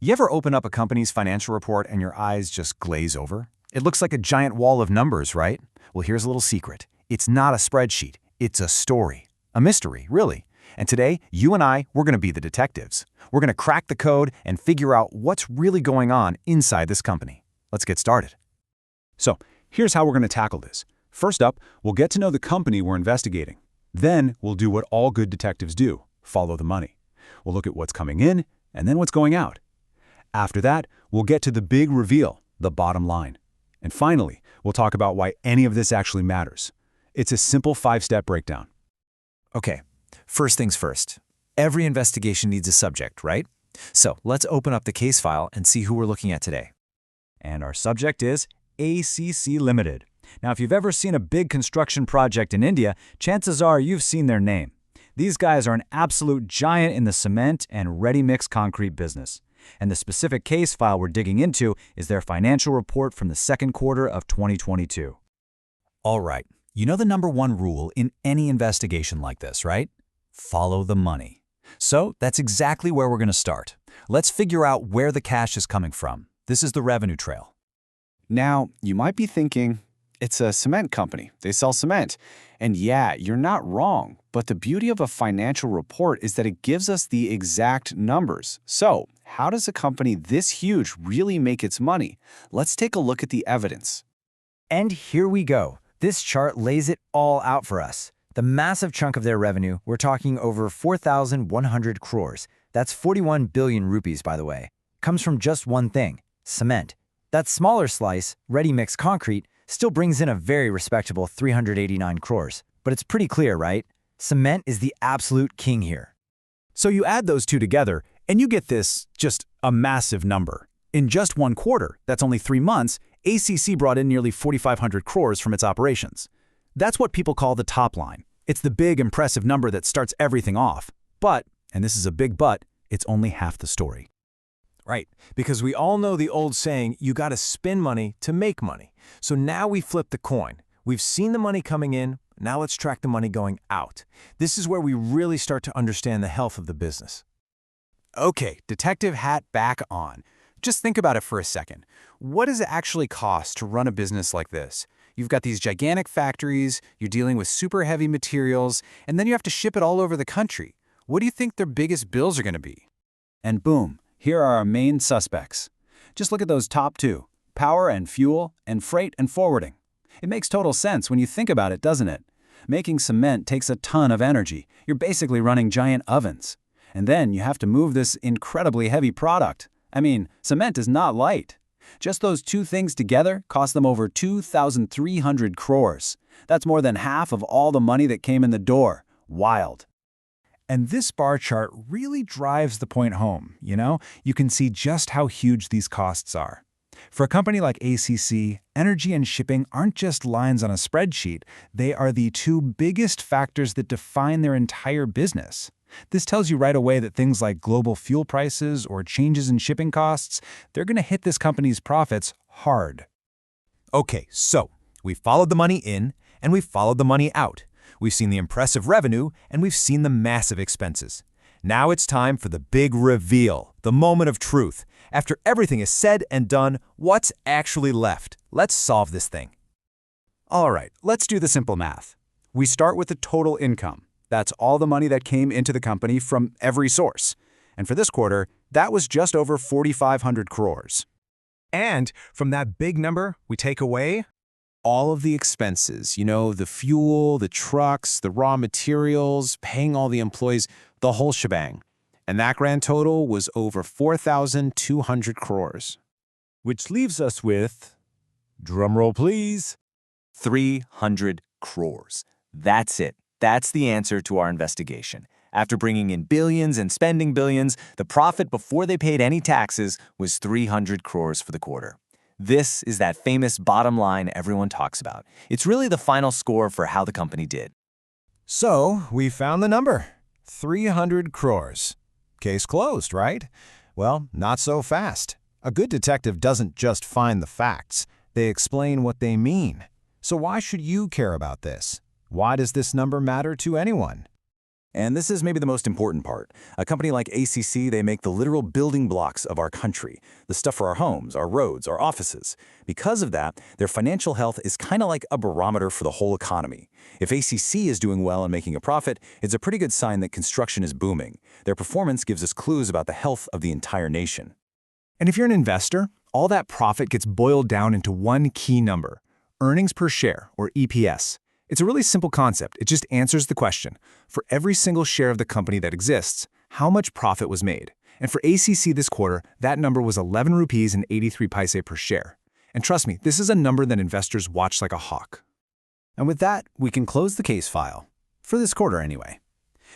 You ever open up a company's financial report and your eyes just glaze over? It looks like a giant wall of numbers, right? Well, here's a little secret. It's not a spreadsheet. It's a story. A mystery, really. And today, you and we're going to be the detectives. We're going to crack the code and figure out what's really going on inside this company. Let's get started. So, here's how we're going to tackle this. First up, we'll get to know the company we're investigating. Then, we'll do what all good detectives do, follow the money. We'll look at what's coming in and then what's going out. After that, we'll get to the big reveal, the bottom line. And finally, we'll talk about why any of this actually matters. It's a simple 5-step breakdown. Okay, first things first. Every investigation needs a subject, right? So let's open up the case file and see who we're looking at today. And our subject is ACC Limited. Now, if you've ever seen a big construction project in India, chances are you've seen their name. These guys are an absolute giant in the cement and ready-mix concrete business. And the specific case file we're digging into is their financial report from the second quarter of 2022. All right, you know the number one rule in any investigation like this, right? Follow the money. So that's exactly where we're going to start. Let's figure out where the cash is coming from. This is the revenue trail. Now, you might be thinking, it's a cement company. They sell cement. And yeah, you're not wrong. But the beauty of a financial report is that it gives us the exact numbers. So, how does a company this huge really make its money? Let's take a look at the evidence. And here we go. This chart lays it all out for us. The massive chunk of their revenue, we're talking over 4,100 crores. That's 41 billion rupees, by the way, comes from just one thing, cement. That smaller slice, ready-mix concrete, still brings in a very respectable 389 crores. But it's pretty clear, right? Cement is the absolute king here. So you add those two together, and you get this, just a massive number. In just one quarter, that's only 3 months, ACC brought in nearly 4,500 crores from its operations. That's what people call the top line. It's the big, impressive number that starts everything off. But, and this is a big but, it's only half the story. Right, because we all know the old saying, you gotta spend money to make money. So now we flip the coin. We've seen the money coming in, now let's track the money going out. This is where we really start to understand the health of the business. Okay, detective hat back on. Just think about it for a second. What does it actually cost to run a business like this? You've got these gigantic factories, you're dealing with super heavy materials, and then you have to ship it all over the country. What do you think their biggest bills are going to be? And boom, here are our main suspects. Just look at those top two, power and fuel, and freight and forwarding. It makes total sense when you think about it, doesn't it? Making cement takes a ton of energy. You're basically running giant ovens. And then you have to move this incredibly heavy product. I mean, cement is not light. Just those two things together cost them over 2,300 crores. That's more than half of all the money that came in the door. Wild. And this bar chart really drives the point home, you know? You can see just how huge these costs are. For a company like ACC, energy and shipping aren't just lines on a spreadsheet. They are the two biggest factors that define their entire business. This tells you right away that things like global fuel prices or changes in shipping costs, they're going to hit this company's profits hard. Okay, so we followed the money in and we followed the money out. We've seen the impressive revenue and we've seen the massive expenses. Now it's time for the big reveal, the moment of truth. After everything is said and done, what's actually left? Let's solve this thing. All right, let's do the simple math. We start with the total income. That's all the money that came into the company from every source. And for this quarter, that was just over 4,500 crores. And from that big number, we take away All of the expenses, the fuel, the trucks, the raw materials, paying all the employees, the whole shebang. And that grand total was over 4,200 crores. which leaves us with, drumroll please, 300 crores. That's it. That's the answer to our investigation. After bringing in billions and spending billions, the profit before they paid any taxes was 300 crores for the quarter. This is that famous bottom line everyone talks about. It's really the final score for how the company did. So, we found the number, 300 crores. Case closed, right? Well, not so fast. A good detective doesn't just find the facts, they explain what they mean. So why should you care about this? Why does this number matter to anyone? And this is maybe the most important part. A company like ACC, they make the literal building blocks of our country, the stuff for our homes, our roads, our offices. Because of that, their financial health is kind of like a barometer for the whole economy. If ACC is doing well and making a profit, it's a pretty good sign that construction is booming. Their performance gives us clues about the health of the entire nation. And if you're an investor, all that profit gets boiled down into one key number: earnings per share, or EPS. It's a really simple concept. It just answers the question: for every single share of the company that exists, how much profit was made? And for ACC this quarter, that number was 11 rupees and 83 paise per share. And trust me, this is a number that investors watch like a hawk. And with that, we can close the case file. For this quarter, anyway.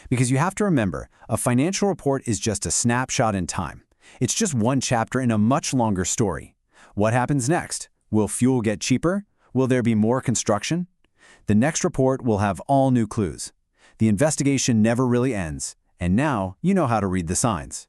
Because you have to remember, a financial report is just a snapshot in time. It's just one chapter in a much longer story. What happens next? Will fuel get cheaper? Will there be more construction? The next report will have all new clues. The investigation never really ends, and now you know how to read the signs.